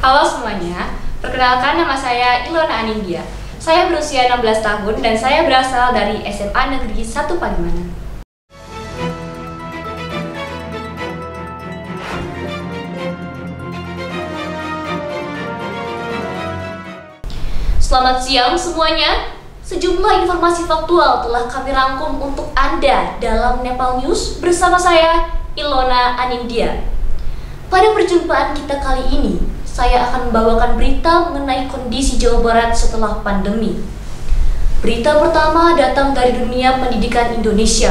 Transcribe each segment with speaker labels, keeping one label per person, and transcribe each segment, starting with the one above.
Speaker 1: Halo semuanya, perkenalkan nama saya Ilona Anindya. Saya berusia 16 tahun dan saya berasal dari SMA Negeri 1 Palimanan. Selamat siang semuanya. Sejumlah informasi faktual telah kami rangkum untuk Anda dalam Nepal News bersama saya, Ilona Anindya. Pada perjumpaan kita kali ini, saya akan membawakan berita mengenai kondisi Jawa Barat setelah pandemi. Berita pertama datang dari dunia pendidikan Indonesia.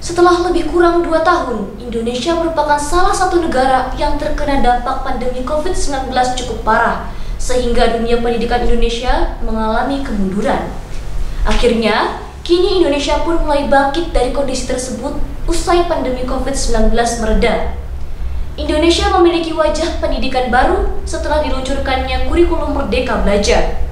Speaker 1: Setelah lebih kurang 2 tahun, Indonesia merupakan salah satu negara yang terkena dampak pandemi COVID-19 cukup parah, sehingga dunia pendidikan Indonesia mengalami kemunduran. Akhirnya, kini Indonesia pun mulai bangkit dari kondisi tersebut usai pandemi COVID-19 mereda. Indonesia memiliki wajah pendidikan baru setelah diluncurkannya Kurikulum Merdeka Belajar.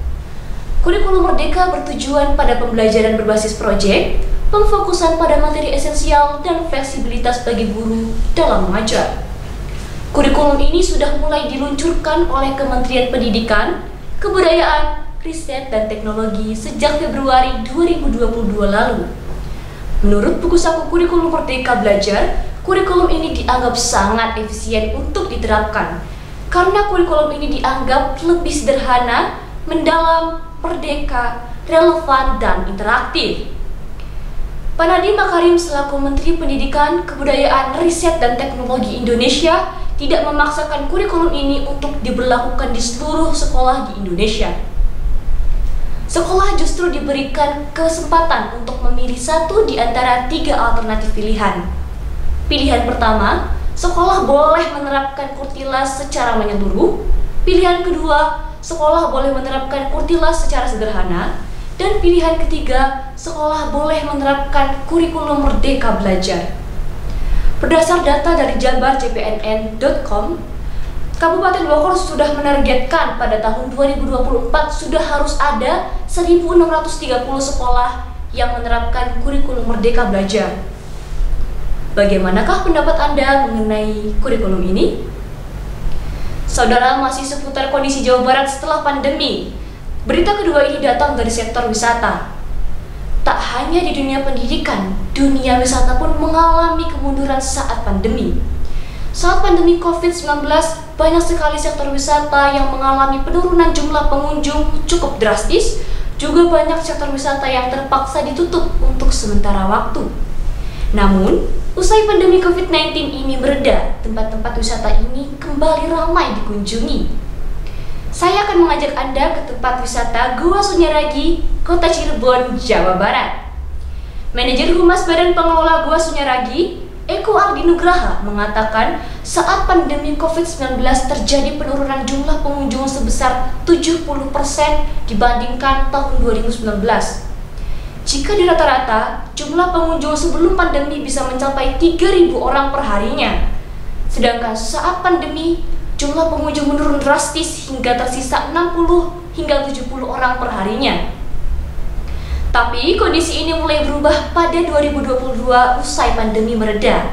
Speaker 1: Kurikulum Merdeka bertujuan pada pembelajaran berbasis proyek, pemfokusan pada materi esensial, dan fleksibilitas bagi guru dalam mengajar. Kurikulum ini sudah mulai diluncurkan oleh Kementerian Pendidikan, Kebudayaan, Riset, dan Teknologi sejak Februari 2022 lalu. Menurut buku saku Kurikulum Merdeka Belajar, kurikulum ini dianggap sangat efisien untuk diterapkan karena kurikulum ini dianggap lebih sederhana, mendalam, merdeka, relevan, dan interaktif. Pak Nadiem Makarim selaku Menteri Pendidikan, Kebudayaan, Riset, dan Teknologi Indonesia tidak memaksakan kurikulum ini untuk diberlakukan di seluruh sekolah di Indonesia. Sekolah justru diberikan kesempatan untuk memilih satu di antara 3 alternatif pilihan. Pilihan pertama, sekolah boleh menerapkan kurtilas secara menyeluruh. Pilihan kedua, sekolah boleh menerapkan kurtilas secara sederhana. Dan pilihan ketiga, sekolah boleh menerapkan kurikulum Merdeka Belajar. Berdasar data dari jabarcpnn.com, Kabupaten Bogor sudah menargetkan pada tahun 2024 sudah harus ada 1.630 sekolah yang menerapkan kurikulum Merdeka Belajar. Bagaimanakah pendapat Anda mengenai kurikulum ini? Saudara, masih seputar kondisi Jawa Barat setelah pandemi. Berita kedua ini datang dari sektor wisata. Tak hanya di dunia pendidikan, dunia wisata pun mengalami kemunduran saat pandemi. Saat pandemi COVID-19, banyak sekali sektor wisata yang mengalami penurunan jumlah pengunjung cukup drastis. Juga banyak sektor wisata yang terpaksa ditutup untuk sementara waktu. Namun, usai pandemi COVID-19 ini mereda, tempat-tempat wisata ini kembali ramai dikunjungi. Saya akan mengajak Anda ke tempat wisata Gua Sunyaragi, Kota Cirebon, Jawa Barat. Manajer Humas Badan Pengelola Gua Sunyaragi, Eko Ardi Nugraha, mengatakan saat pandemi COVID-19 terjadi penurunan jumlah pengunjung sebesar 70% dibandingkan tahun 2019. Jika di rata-rata, jumlah pengunjung sebelum pandemi bisa mencapai 3.000 orang per harinya. Sedangkan saat pandemi, jumlah pengunjung menurun drastis hingga tersisa 60 hingga 70 orang per harinya. Tapi kondisi ini mulai berubah pada 2022 usai pandemi mereda.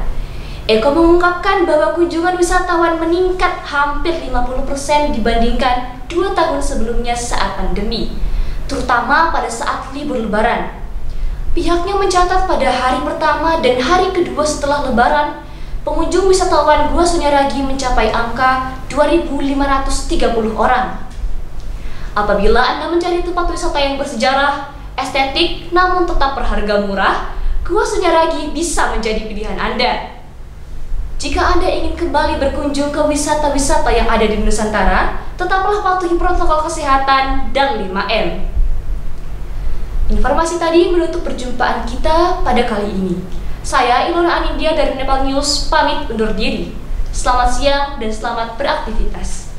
Speaker 1: Eko mengungkapkan bahwa kunjungan wisatawan meningkat hampir 50% dibandingkan 2 tahun sebelumnya saat pandemi, terutama pada saat libur lebaran. Pihaknya mencatat pada hari pertama dan hari kedua setelah lebaran, pengunjung wisatawan Gua Sunyaragi mencapai angka 2.530 orang. Apabila Anda mencari tempat wisata yang bersejarah, estetik, namun tetap berharga murah, Gua Sunyaragi bisa menjadi pilihan Anda. Jika Anda ingin kembali berkunjung ke wisata-wisata yang ada di Nusantara, tetaplah patuhi protokol kesehatan dan 5M. Informasi tadi menutup perjumpaan kita pada kali ini. Saya Ilona Anindya dari Nepal News pamit undur diri. Selamat siang dan selamat beraktivitas.